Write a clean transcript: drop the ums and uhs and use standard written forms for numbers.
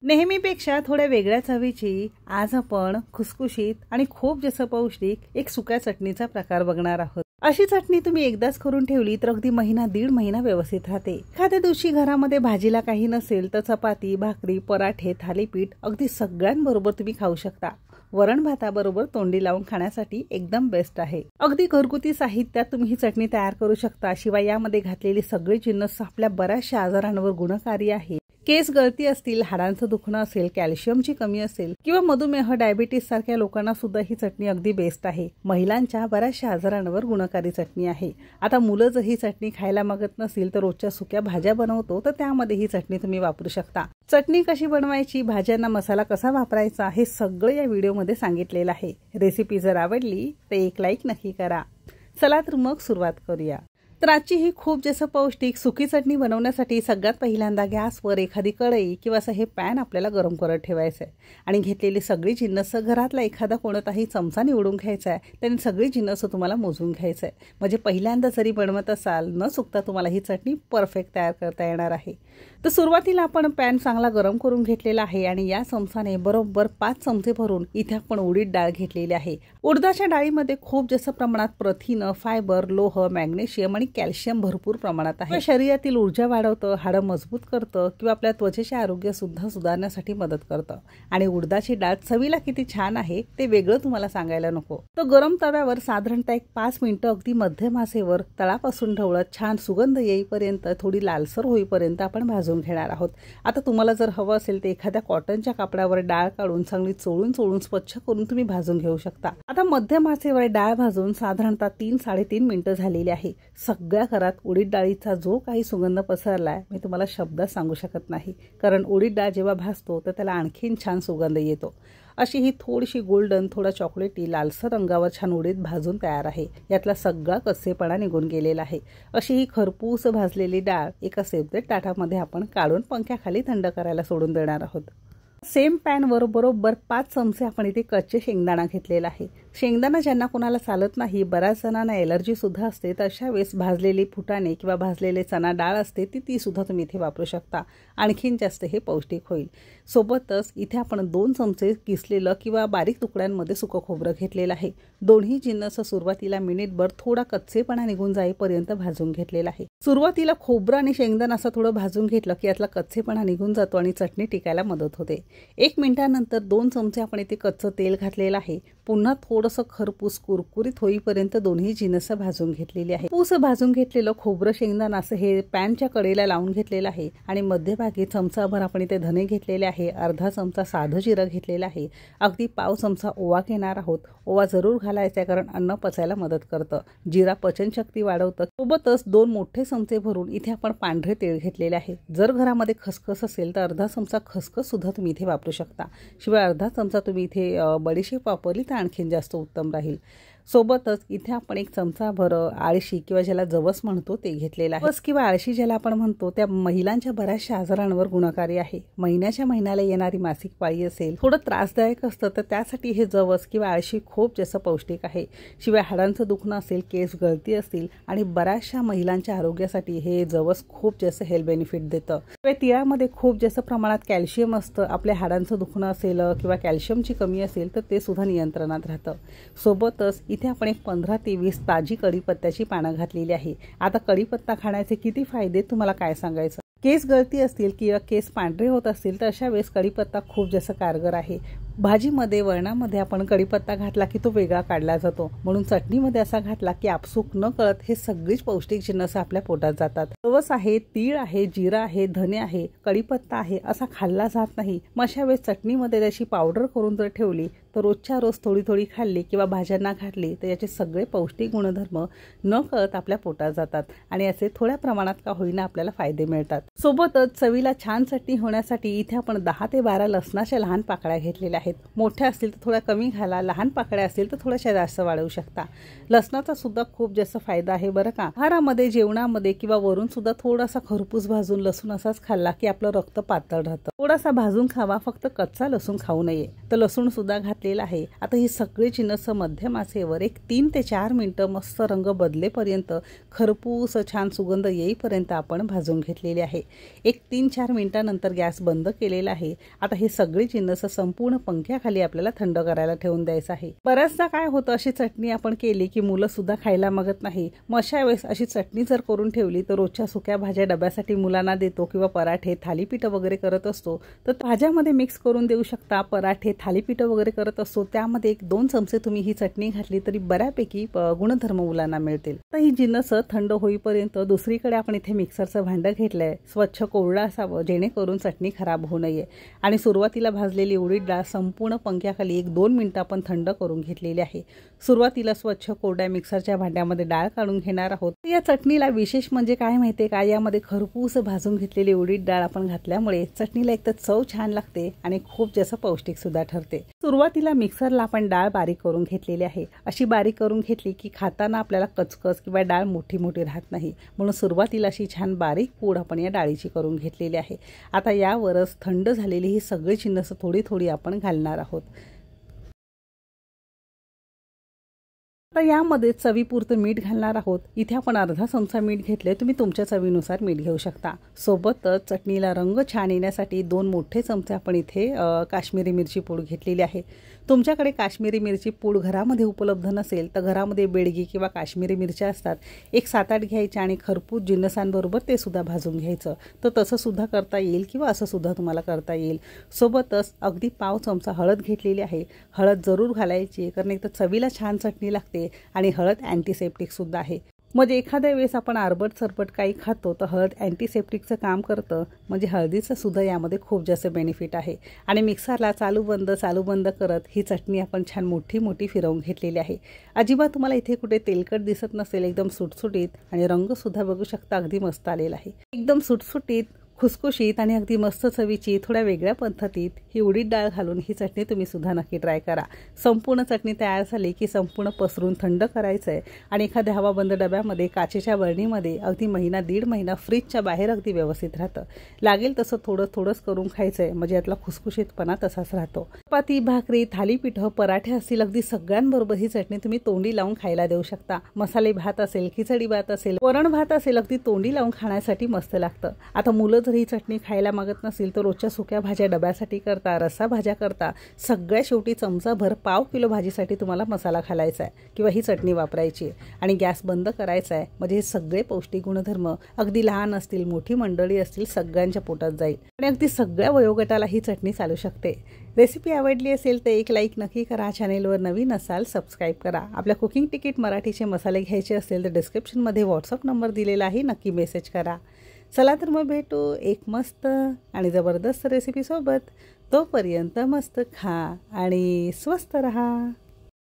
नेहमीपेक्षा थोड्या वेगळ्या चवीची आज आपण खुसखुशीत आणि खूप जास्त पौष्टिक एक सुक्या चटणीचा प्रकार बघणार आहोत। अशी चटणी तुम्ही एकदाच करून ठेवली तर अगदी महिना दीड महिना व्यवस्थित राहते। एखाद्या दिवशी घरामध्ये भाजीला काही नसेल तर चपाती, भाकरी, पराठे, थालीपीठ अगदी सगळ्यांबरोबर तुम्ही खाऊ शकता। वरण भाताबरोबर तोंडी लावून खाण्यासाठी एकदम बेस्ट आहे। अगदी घरगुती साहित्यात तुम्ही ही चटणी तयार करू शकता। शिवाय यामध्ये घातलेली सगळी जिन्नस आपल्या बऱ्याचशा आजारांवर गुणकारी आहे। केस गळती असतील, हाडांचं दुखणं असेल, कॅल्शियमची कमी असेल किंवा मधुमेह, डायबिटीस सारख्या लोकांना सुद्धा ही चटणी अगदी बेस्ट आहे। महिलांच्या बऱ्याचशा आजारांवर गुणकारी चटणी आहे। आता मुलं जर ही चटणी खायला मागत नसेल तर रोजच्या सुक्या भाज्या बनवतो तर त्यामध्ये ही चटणी तुम्ही वापरू शकता। चटणी कशी बनवायची, भाज्यांना मसाला कसा वापरायचा हे सगळं या व्हिडिओमध्ये सांगितलेलं आहे। रेसिपी जर आवडली तर एक लाईक नक्की करा। चला तर मग सुरुवात करूया। तर आजची ही खूप जास्त पौष्टिक सुकी चटणी बनवण्यासाठी सगळ्यात पहिल्यांदा गॅसवर एखादी कढई किंवा असं हे पॅन आपल्याला गरम करत ठेवायचं आहे आणि घेतलेली सगळी जिन्नस घरातला एखादा कोणताही चमचा निवडून घ्यायचा आहे। त्याने सगळी जिन्नस तुम्हाला मोजून घ्यायचं आहे, म्हणजे पहिल्यांदा जरी बनवत असाल न चुकता तुम्हाला ही चटणी परफेक्ट तयार करता येणार आहे। तर सुरुवातीला आपण पॅन चांगला गरम करून घेतलेला आहे आणि या चमचाने बरोबर 5 चमचे भरून इथे आपण उडीद डाळ घेतलेली आहे। उडदाच्या डाळीमध्ये खूप जास्त प्रमाणात प्रथिन, फायबर, लोह, मॅग्नेशियम आणि कॅल्शियम भरपूर प्रमाणात आहे। शरीरातील ऊर्जा वाढवतं, हाडं मजबूत करतं किंवा आपल्या त्वचेचे आरोग्य सुद्धा सुधारण्यासाठी मदत करतं। आणि उडदाची डाळ चवीला किती छान आहे ते वेगळं तुम्हाला सांगायला नको। तो गरम तव्यावर साधारणतः 5 मिनिटं अगदी मध्यम आचेवर तळापासून ढवळत छान सुगंध येईपर्यंत, थोडी लालसर होईपर्यंत आपण भाजून घेणार आहोत। आता तुम्हाला जर हवं असेल तर एखाद्या कॉटनच्या कापडावर डाळ काढून चांगली चोळून स्वच्छ करून तुम्ही भाजून घेऊ शकता। आता मध्यम आचेवर डाळ भाजून साधारणतः 3-3.5 मिनिटं झालेली आहे। सगळ्या घरात उडीद डाळीचा जो काही सुगंध पसरलाय मी तुम्हाला शब्दात सांगू शकत नाही, कारण उडीद डाळ जेव्हा भाजतो तर त्याला आणखीन छान सुगंध येतो। अशी ही थोडीशी गोल्डन, थोडा चॉकलेटी, लालसर रंगावर छान उडीद भाजून तयार आहे। यातला सगळा कच्चेपणा निघून गेलेला आहे। अशी ही खरपूस भाजलेली डाळ एका सेपरेट ताटामध्ये आपण काढून पंख्याखाली थंड करायला सोडून देणार आहोत। सेम पॅनवर बरोबर 5 चमचे आपण इथे कच्चे शेंगदाणा घेतलेला आहे। शेंगदाणा ज्यांना कोणाला चालत नाही, बऱ्याच जणांना एलर्जी सुद्धा असते, तर अशा वेळेस भाजलेली फुटाणे किंवा भाजलेले चणा डाळ असते ती सुद्धा तुम्ही इथे वापरू शकता। आणखीन जास्त हे पौष्टिक होईल। सोबतच इथे आपण 2 चमचे किसलेलं किंवा बारीक तुकड्यांमध्ये सुकं खोबरं घेतलेलं आहे। दोन्ही जिन्नस सुरुवातीला मिनिटभर थोडा कच्चेपणा निघून जाईपर्यंत भाजून घेतलेला आहे। सुरुवातीला खोबरं आणि शेंगदाणा असं थोडं भाजून घेतलं की यातला कच्चेपणा निघून जातो आणि चटणी टिकायला मदत होते। 1 मिनिटानंतर 2 चमचे आपण इथे कच्चं तेल घातलेलं आहे। पुन्हा थोडंसं खरपूस कुरकुरीत होईपर्यंत दोन्ही जिन्नस भाजून घेतलेली आहे। पूस भाजून घेतलेलं खोबरं, शेंगदाणा असं हे पॅनच्या कडेला लावून घेतलेलं आहे आणि मध्यभागी चमचाभर आपण इथे धने घेतलेले आहे, अर्धा चमचा साधं जिरं घेतलेलं आहे, अगदी पाव चमचा ओवा घेणार आहोत। ओवा जरूर घालायचा कारण अन्न पचायला मदत करतं, जिरा पचनशक्ती वाढवतं। सोबतच 2 मोठे चमचे भरून इथे आपण पांढरे तीळ घेतलेले आहे। जर घरामध्ये खसखस असेल तर अर्धा चमचा खसखस सुद्धा तुम्ही इथे वापरू शकता। शिवाय अर्धा चमचा तुम्ही इथे बडीशेप वापरली तर आणखीन जास्त उत्तम राहील। सोबतच इथे आपण 1 चमचा भर आळशी किंवा ज्याला जवस म्हणतो ते घेतलेला आहे। जवस किंवा आळशी ज्याला आपण म्हणतो त्या महिलांच्या बऱ्याचशा आजारांवर गुणकारी आहे। महिन्याला येणारी मासिक पाळी असेल, थोडं त्रासदायक असतं, तर त्यासाठी हे जवस किंवा आळशी खूप जास्त पौष्टिक आहे। शिवाय हाडांचं दुखणं असेल, केस गळती असतील आणि बऱ्याचशा महिलांच्या आरोग्यासाठी हे जवस खूप जास्त हेल्थ बेनिफिट देतं। शिवाय तिळामध्ये खूप जास्त प्रमाणात कॅल्शियम असतं। आपल्या हाडांचं दुखणं असेल किंवा कॅल्शियमची कमी असेल तर ते सुद्धा नियंत्रणात राहतं। सोबतच इथे आपण 15 ते 20 ताजी कढीपत्त्याची पानं घातलेली आहे। आता कढीपत्ता खाण्याचे किती फायदे तुम्हाला काय सांगायचं। केस गळती असतील किंवा केस पांढरे होत असतील तर अशा वेळेस कढीपत्ता खूप जास्त कारगर आहे। भाजीमध्ये, वरणामध्ये आपण कढीपत्ता घातला की तो वेगळा काढला जातो, म्हणून चटणीमध्ये असा घातला की आपसूक न कळत हे सगळीच पौष्टिक जिन्नस आपल्या पोटात जातात। जवस आहे, तीळ आहे, जिरा आहे, धने आहे, कढीपत्ता आहे असा खाल्ला जात नाही। मग अशा वेळेस चटणीमध्ये त्याची पावडर करून जर ठेवली तर रोजच्या रोज थोडी खाल्ली किंवा भाज्यांना घातली तर याचे सगळे पौष्टिक गुणधर्म न कळत आपल्या पोटात जातात आणि असे थोड्या प्रमाणात का होईना आपल्याला फायदे मिळतात। सोबतच चवीला छान चटणी होण्यासाठी इथे आपण 10 ते 12 लसणाच्या लहान पाकळ्या घेतलेल्या आहेत। आहेत. मोठ्या असतील तर थोड्या कमी घाला, लहान पाकळ्या असतील तर थोड्याशा जास्त वाढवू शकता. लसणाचा सुद्धा खूप जास्त फायदा आहे बरं का. आहारामध्ये, जेवणामध्ये किंवा वरून सुद्धा थोडासा खरपूस भाजून लसूण असाच खाल्ला की आपलं रक्त पातळ राहतं. थोडासा भाजून खावा, फक्त कच्चा लसूण खाऊ नये. तर लसूण सुद्धा घातलेला आहे. आता ही सगळी जिन्नस मध्यम आचेवर एक 3 ते 4 मिनिटं मस्त रंग बदलेपर्यंत, खरपूस छान सुगंध येईपर्यंत आपण भाजून घेतलेली आहे. एक 3-4 मिनिटांनंतर गॅस बंद केलेला आहे. आता हे सगळी जिन्नस संपूर्ण पंख्याखाली आपल्याला थंड करायला ठेवून द्यायचं आहे. बऱ्याचदा काय होतं, अशी चटणी आपण केली की मुलं सुद्धा खायला मागत नाही. मग अशा वेळेस अशी चटणी जर करून ठेवली तर रोजच्या सुक्या भाज्या डब्यासाठी मुलांना देतो किंवा पराठे, थालीपीठ वगैरे करत असतो तर भाज्यामध्ये मिक्स करून देऊ शकता. पराठे, थालीपीठ वगैरे करत असतो त्यामध्ये 1-2 चमचे तुम्ही ही चटणी घातली तरी बऱ्यापैकी गुणधर्म मुलांना मिळतील. तर ही जिन्नस थंड होईपर्यंत दुसरीकडे आपण इथे मिक्सरचं भांडं घेतलंय. स्वच्छ कोरडं असावं जेणेकरून चटणी खराब होऊ नये. आणि सुरुवातीला भाजलेली उडीद डाळ संपूर्ण पंख्याखाली 1-2 मिनिटं आपण थंड करून घेतलेली आहे. सुरुवातीला स्वच्छ कोरड्या मिक्सरच्या भांड्यामध्ये डाळ काढून घेणार आहोत. या चटणीला विशेष म्हणजे काय माहितीये का, यामध्ये खरपूस भाजून घेतलेली उडीद डाळ आपण घातल्यामुळे चटणीला एक तर चव छान लागते आणि खूप जास्त पौष्टिक सुद्धा ठरते. सुरुवातीला मिक्सरला आपण डाळ बारीक करून घेतलेली आहे. अशी बारीक करून घेतली की खाताना आपल्याला कचकच किंवा डाळ मोठी मोठी राहत नाही. म्हणून सुरुवातीला अशी छान बारीक पूड आपण या डाळीची करून घेतलेली आहे. आता यावरच थंड झालेली ही सगळी जिन्नस थोडी थोडी आपण घालणार आहोत. आता यामध्ये चवीपुरतं मीठ घालणार आहोत. इथे आपण अर्धा चमचा मीठ घेतले, तुम्ही तुमच्या चवीनुसार मीठ घेऊ शकता. सोबतच चटणीला रंग छान येण्यासाठी 2 मोठे चमचे आपण इथे काश्मीरी मिरची पूड घेतलेली आहे. तुमच्याकडे काश्मीरी मिरची पूड घरामध्ये उपलब्ध नसेल तर घरामध्ये बेडगी किंवा काश्मीरी मिरच्या असतात, एक 7-8 घ्यायच्या आणि खरपूस जिन्नसांबरोबर ते सुद्धा भाजून घ्यायचं. तर तसं सुद्धा करता येईल किंवा असं सुद्धा तुम्हाला करता येईल. सोबतच अगदी पाव चमचा हळद घेतलेली आहे. हळद जरूर घालायची कारण एक तर चवीला छान चटणी लागते आणि हळद अँटीसेप्टिक सुद्धा आहे. म्हणजे एखाद्या वेळेस आपण आरबट सरबट काही खातो तर हळद अँटीसेप्टिकचं काम करतं. म्हणजे हळदीचं सुद्धा यामध्ये खूप जास्त बेनिफिट आहे. आणि मिक्सरला चालू बंद करत ही चटणी आपण छान मोठी मोठी फिरवून घेतलेली आहे. अजिबात तुम्हाला इथे कुठे तेलकट दिसत नसेल, एकदम सुटसुटीत आणि रंग सुद्धा बघू शकता अगदी मस्त आलेला आहे. एकदम सुटसुटीत, खुसखुशीत आणि अगदी मस्त चवीची थोड्या वेगळ्या पद्धतीत ही उडीद डाळ घालून ही चटणी तुम्ही सुद्धा नक्की ट्राय करा. संपूर्ण चटणी तयार झाली की संपूर्ण पसरून थंड करायचं आहे आणि एखाद्या हवाबंद डब्यामध्ये, काचेच्या बरणीमध्ये अगदी 1-1.5 महिना फ्रीजच्या बाहेर अगदी व्यवस्थित राहतं. लागेल तसं थोडंच करून खायचं आहे म्हणजे यातला खुसखुशीतपणा तसाच राहतो. चपाती, भाकरी, थालीपीठ, पराठे असतील अगदी सगळ्यांबरोबर ही चटणी तुम्ही तोंडी लावून खायला देऊ शकता. मसाले भात असेल, खिचडी भात असेल, वरण भात असेल, अगदी तोंडी लावून खाण्यासाठी मस्त लागतं. आता मुलं ही चटणी खायला मागत नसेल तर रोजच्या सुक्या भाज्या डब्यासाठी करता, रस्सा भाज्या करता, सगळ्या शेवटी चमचाभर पाव किलो भाजीसाठी तुम्हाला मसाला घालायचा आहे किंवा ही चटणी वापरायची आहे आणि गॅस बंद करायचा आहे. म्हणजे हे सगळे पौष्टिक गुणधर्म अगदी लहान असतील, मोठी मंडळी असतील, सगळ्यांच्या पोटात जाईल आणि अगदी सगळ्या वयोगटाला ही चटणी चालू शकते. रेसिपी आवडली असेल तर एक लाईक नक्की करा. चॅनेलवर नवीन असाल सबस्क्राईब करा. आपल्या कुकिंग तिकीट मराठीचे मसाले घ्यायचे असेल तर डिस्क्रिप्शनमध्ये व्हॉट्सअप नंबर दिलेला आहे, नक्की मेसेज करा. चला तर मग भेटू एक मस्त आणि जबरदस्त रेसिपीसोबत. तोपर्यंत मस्त खा आणि स्वस्त रहा.